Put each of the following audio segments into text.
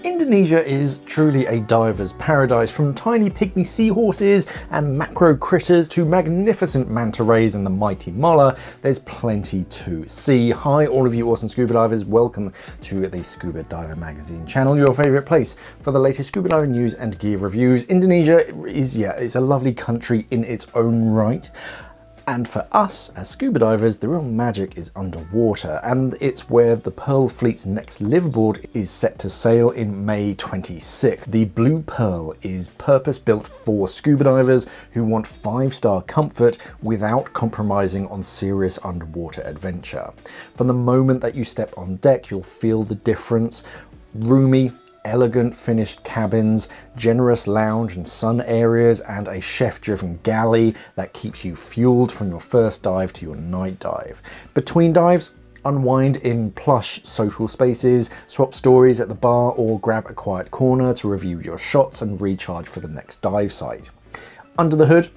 Indonesia is truly a diver's paradise, from tiny pygmy seahorses and macro critters to magnificent manta rays and the mighty mola. There's plenty to see. Hi all of you awesome scuba divers, welcome to the Scuba Diver Magazine channel, your favourite place for the latest scuba diving news and gear reviews. Indonesia is, it's a lovely country in its own right. And for us, as scuba divers, the real magic is underwater, and it's where the Pearl Fleet's next liveaboard is set to sail in May 26. The Blue Pearl is purpose-built for scuba divers who want 5-star comfort without compromising on serious underwater adventure. From the moment that you step on deck, you'll feel the difference. Roomy, elegant finished cabins, generous lounge and sun areas, and a chef-driven galley that keeps you fueled from your first dive to your night dive. Between dives, unwind in plush social spaces, swap stories at the bar, or grab a quiet corner to review your shots and recharge for the next dive site. Under the hood,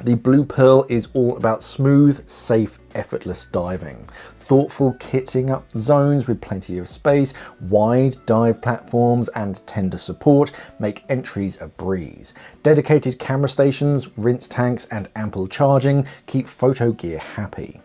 the Blue Pearl is all about smooth, safe, effortless diving. Thoughtful kitting up zones with plenty of space, wide dive platforms and tender support make entries a breeze. Dedicated camera stations, rinse tanks and ample charging keep photo gear happy.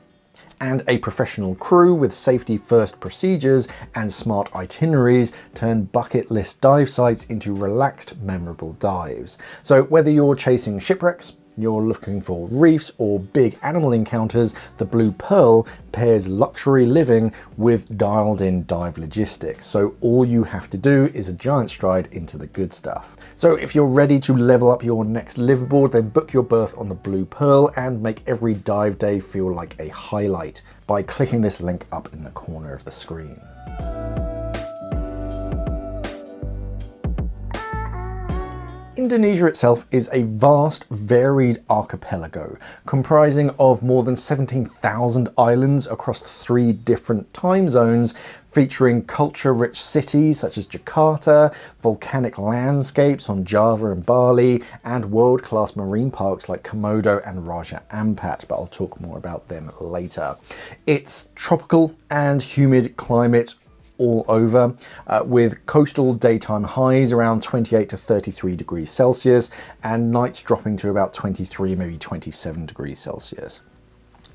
And a professional crew with safety first procedures and smart itineraries turn bucket list dive sites into relaxed, memorable dives. So whether you're chasing shipwrecks, you're looking for reefs or big animal encounters, the Blue Pearl pairs luxury living with dialed-in dive logistics. So all you have to do is a giant stride into the good stuff. So if you're ready to level up your next liveaboard, then book your berth on the Blue Pearl and make every dive day feel like a highlight by clicking this link up in the corner of the screen. Indonesia itself is a vast, varied archipelago comprising of more than 17,000 islands across 3 different time zones, featuring culture-rich cities such as Jakarta, volcanic landscapes on Java and Bali, and world-class marine parks like Komodo and Raja Ampat, but I'll talk more about them later. It's tropical and humid climate all over, with coastal daytime highs around 28 to 33 degrees Celsius and nights dropping to about 23, maybe 27 degrees Celsius.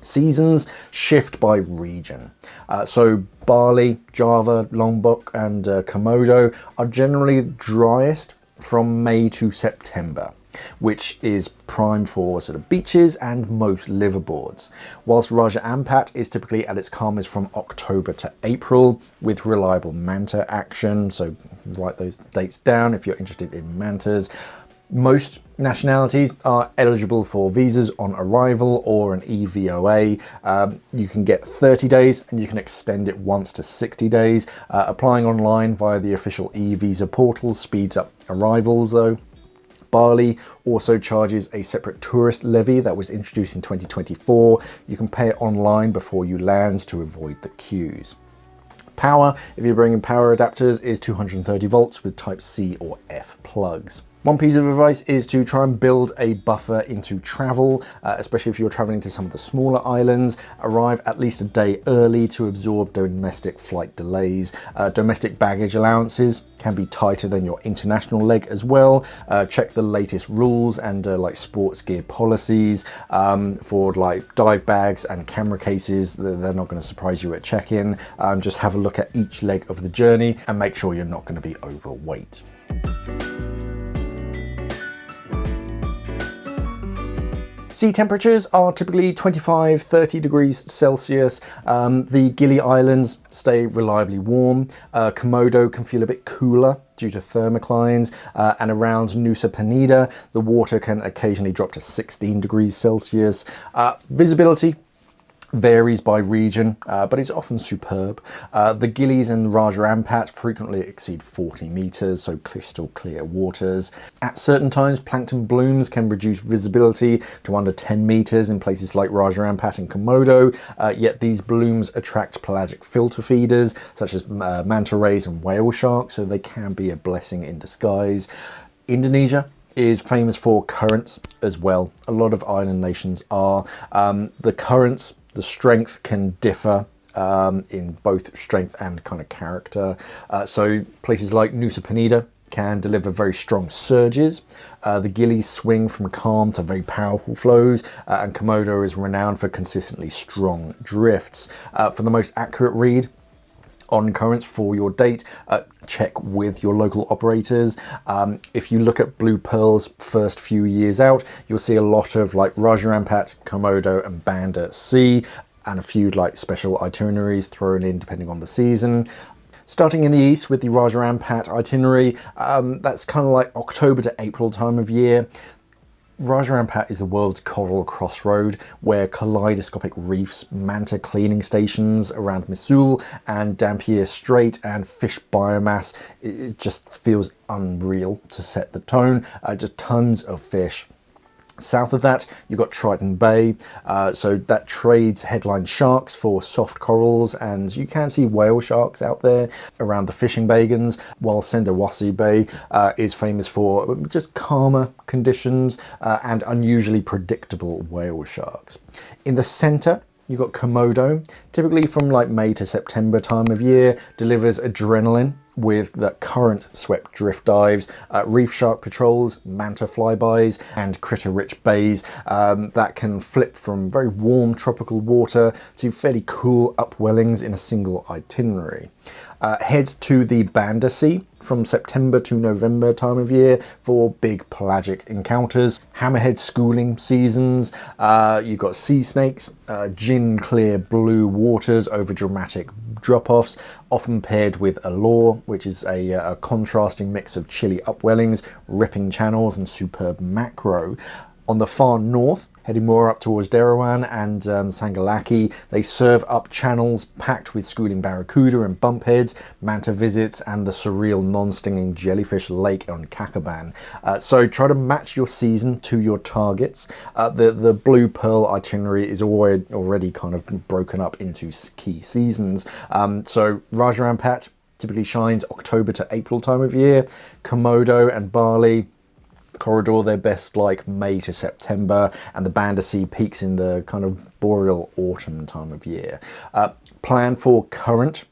Seasons shift by region. So Bali, Java, Lombok and Komodo are generally driest from May to September, which is prime for sort of beaches and most liveaboards, whilst Raja Ampat is typically at its calmest from October to April with reliable manta action, so write those dates down if you're interested in mantas. Most nationalities are eligible for visas on arrival or an e-VOA. You can get 30 days and you can extend it once to 60 days. Applying online via the official e-visa portal speeds up arrivals though. Bali also charges a separate tourist levy that was introduced in 2024. You can pay it online before you land to avoid the queues. Power, if you're bringing power adapters, is 230 volts with type C or F plugs. One piece of advice is to try and build a buffer into travel, especially if you're traveling to some of the smaller islands. Arrive at least a day early to absorb domestic flight delays. Domestic baggage allowances can be tighter than your international leg as well. Check the latest rules and like sports gear policies for like dive bags and camera cases. They're not going to surprise you at check-in. Just have a look at each leg of the journey and make sure you're not going to be overweight. Sea temperatures are typically 25-30 degrees Celsius. The Gili Islands stay reliably warm. Komodo can feel a bit cooler due to thermoclines, and around Nusa Penida, the water can occasionally drop to 16 degrees Celsius. Visibility varies by region, but it's often superb. The Gillies and Raja Ampat frequently exceed 40 meters, so crystal clear waters. At certain times, plankton blooms can reduce visibility to under 10 meters in places like Raja Ampat and Komodo, yet these blooms attract pelagic filter feeders such as manta rays and whale sharks, so they can be a blessing in disguise. Indonesia is famous for currents as well. A lot of island nations are. The currents, the strength can differ in both strength and kind of character. So places like Nusa Penida can deliver very strong surges. The Gillies swing from calm to very powerful flows, and Komodo is renowned for consistently strong drifts. For the most accurate read on currents for your date, check with your local operators. If you look at Blue Pearl's first few years out, you'll see a lot of like Raja Ampat, Komodo and Banda Sea, and a few like special itineraries thrown in depending on the season. Starting in the east with the Raja Ampat itinerary, that's kind of like October to April time of year. Raja Ampat is the world's coral crossroad, where kaleidoscopic reefs, manta cleaning stations around Misul and Dampier Strait, and fish biomass, it just feels unreal to set the tone. Just tons of fish. South of that, you've got Triton Bay, so that trades headline sharks for soft corals, and you can see whale sharks out there around the fishing bagans, while Cenderawasih Bay is famous for just calmer conditions and unusually predictable whale sharks. In the centre, you've got Komodo, typically from like May to September time of year, delivers adrenaline with the current swept drift dives, reef shark patrols, manta flybys, and critter-rich bays that can flip from very warm tropical water to fairly cool upwellings in a single itinerary. Head to the Banda Sea from September to November time of year for big pelagic encounters, hammerhead schooling seasons. You've got sea snakes, gin clear blue waters over dramatic drop-offs, often paired with allure, which is a contrasting mix of chilly upwellings, ripping channels and superb macro. On the far north, heading more up towards Derawan and Sangalaki, they serve up channels packed with schooling barracuda and bumpheads, manta visits, and the surreal non-stinging jellyfish lake on Kakaban. So try to match your season to your targets. The Blue Pearl itinerary is already kind of broken up into key seasons. So Raja Ampat typically shines October to April time of year. Komodo and Bali corridor their best like May to September, and the Banda Sea peaks in the kind of boreal autumn time of year. Plan for current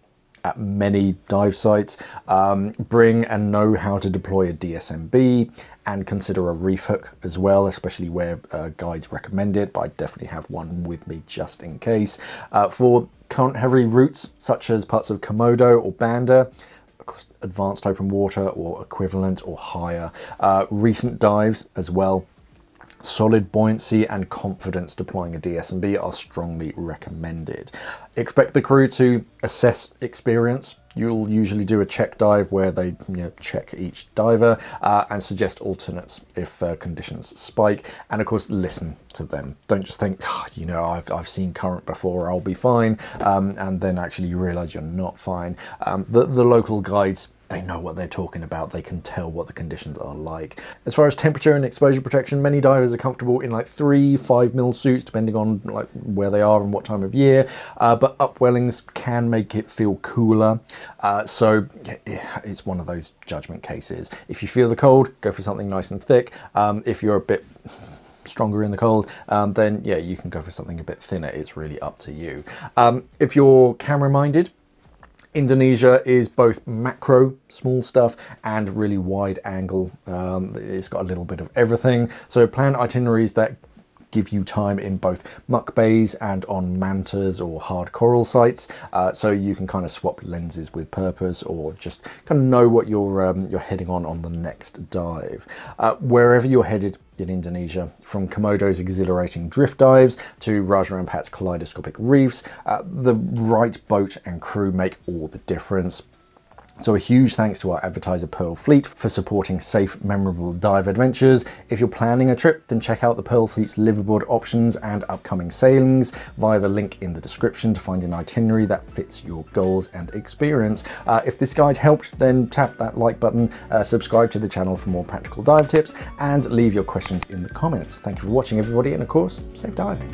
at many dive sites. Bring and know how to deploy a DSMB, and consider a reef hook as well, especially where guides recommend it, but I definitely have one with me just in case. For current heavy routes such as parts of Komodo or Banda, advanced open water or equivalent or higher. Recent dives as well. Solid buoyancy and confidence deploying a DSMB are strongly recommended. Expect the crew to assess experience. You'll usually do a check dive where they check each diver and suggest alternates if conditions spike, and of course listen to them. Don't just think, I've seen current before, I'll be fine, and then actually you realize you're not fine. The local guides, they know what they're talking about. They can tell what the conditions are like. As far as temperature and exposure protection, many divers are comfortable in like 3-5 mil suits, depending on like where they are and what time of year. But upwellings can make it feel cooler. So it's one of those judgment cases. If you feel the cold, go for something nice and thick. If you're a bit stronger in the cold, then yeah, you can go for something a bit thinner. It's really up to you. If you're camera minded, Indonesia is both macro, small stuff, and really wide angle. It's got a little bit of everything. So plan itineraries that give you time in both muck bays and on mantas or hard coral sites, so you can kind of swap lenses with purpose, or just kind of know what you're heading on the next dive. Wherever you're headed in Indonesia, from Komodo's exhilarating drift dives to Raja Ampat's kaleidoscopic reefs, the right boat and crew make all the difference. So a huge thanks to our advertiser Pearl Fleet for supporting safe, memorable dive adventures. If you're planning a trip, then check out the Pearl Fleet's Liveaboard options and upcoming sailings via the link in the description to find an itinerary that fits your goals and experience. If this guide helped, then tap that like button, subscribe to the channel for more practical dive tips, and leave your questions in the comments. Thank you for watching, everybody, and of course, safe diving.